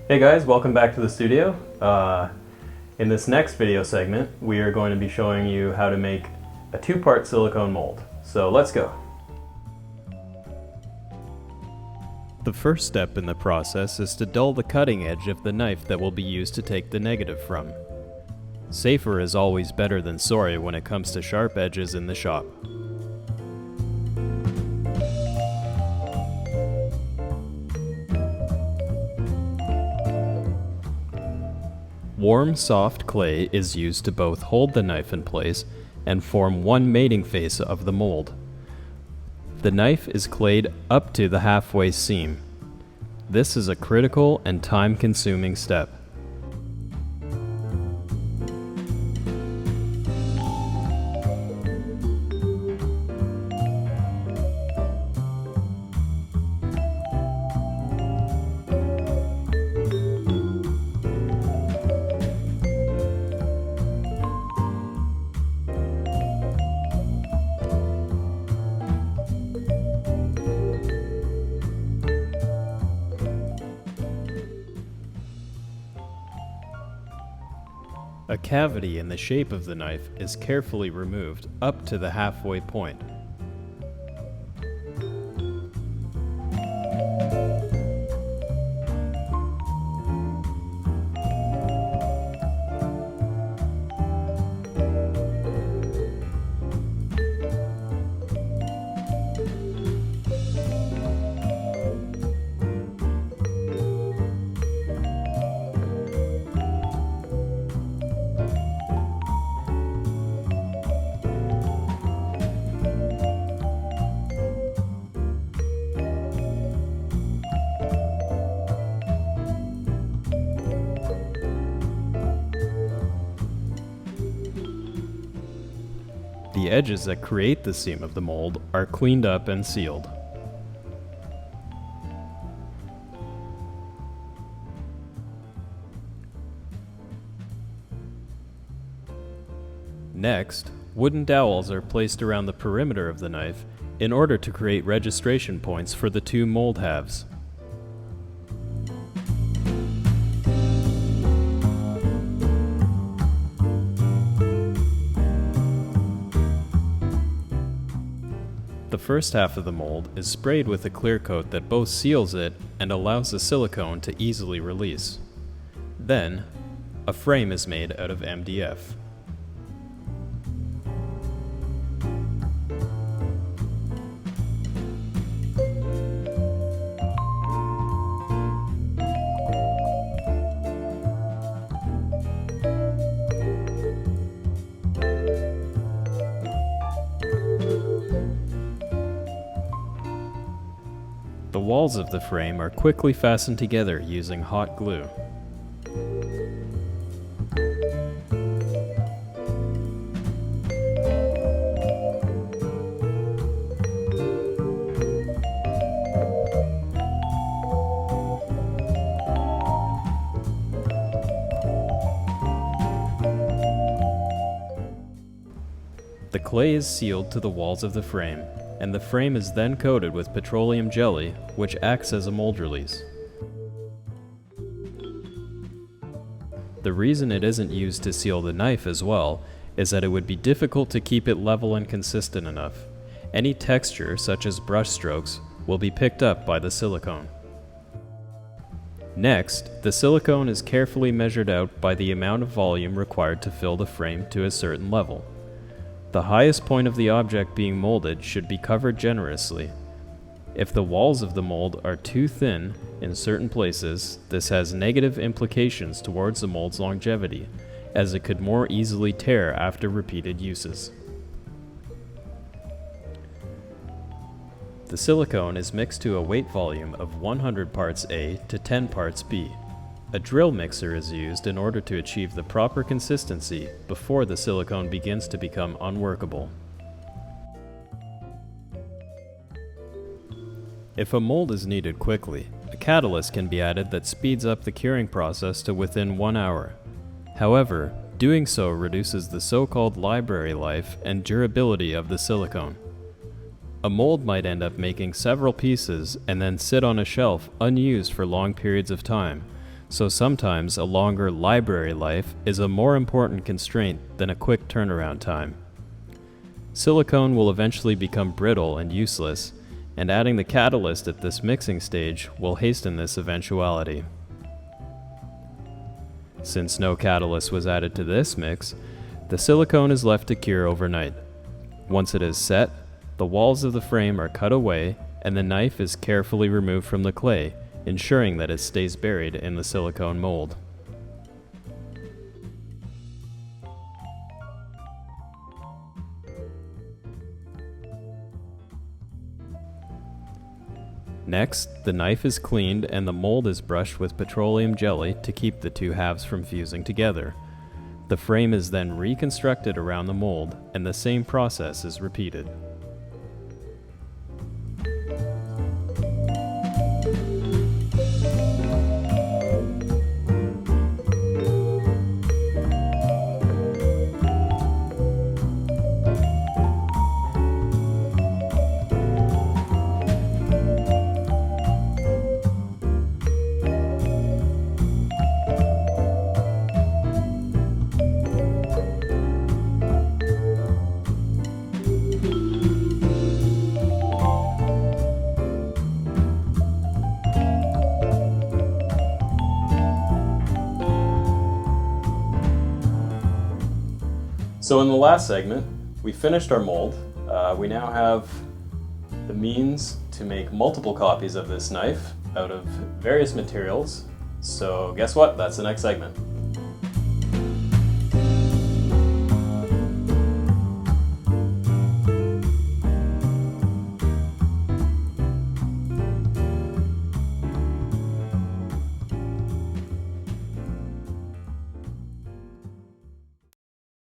Hey guys, welcome back to the studio. In this next video segment, we are going to be showing you how to make a two-part silicone mold. So let's go. The first step in the process is to dull the cutting edge of the knife that will be used to take the negative from. Safer is always better than sorry when it comes to sharp edges in the shop. Warm, soft clay is used to both hold the knife in place and form one mating face of the mold. The knife is clayed up to the halfway seam. This is a critical and time-consuming step. A cavity in the shape of the knife is carefully removed up to the halfway point. The edges that create the seam of the mold are cleaned up and sealed. Next, wooden dowels are placed around the perimeter of the knife in order to create registration points for the two mold halves. The first half of the mold is sprayed with a clear coat that both seals it and allows the silicone to easily release. Then, a frame is made out of MDF. The walls of the frame are quickly fastened together using hot glue. The clay is sealed to the walls of the frame, and the frame is then coated with petroleum jelly, which acts as a mold release. The reason it isn't used to seal the knife as well is that it would be difficult to keep it level and consistent enough. Any texture, such as brush strokes, will be picked up by the silicone. Next, the silicone is carefully measured out by the amount of volume required to fill the frame to a certain level. The highest point of the object being molded should be covered generously. If the walls of the mold are too thin in certain places, this has negative implications towards the mold's longevity, as it could more easily tear after repeated uses. The silicone is mixed to a weight volume of 100 parts A to 10 parts B. A drill mixer is used in order to achieve the proper consistency before the silicone begins to become unworkable. If a mold is needed quickly, a catalyst can be added that speeds up the curing process to within 1 hour. However, doing so reduces the so-called library life and durability of the silicone. A mold might end up making several pieces and then sit on a shelf unused for long periods of time, So sometimes a longer library life is a more important constraint than a quick turnaround time. Silicone will eventually become brittle and useless, and adding the catalyst at this mixing stage will hasten this eventuality. Since no catalyst was added to this mix, the silicone is left to cure overnight. Once it is set, the walls of the frame are cut away and the knife is carefully removed from the clay, ensuring that it stays buried in the silicone mold. Next, the knife is cleaned and the mold is brushed with petroleum jelly to keep the two halves from fusing together. The frame is then reconstructed around the mold, and the same process is repeated. So in the last segment, we finished our mold. We now have the means to make multiple copies of this knife out of various materials. So guess what? That's the next segment.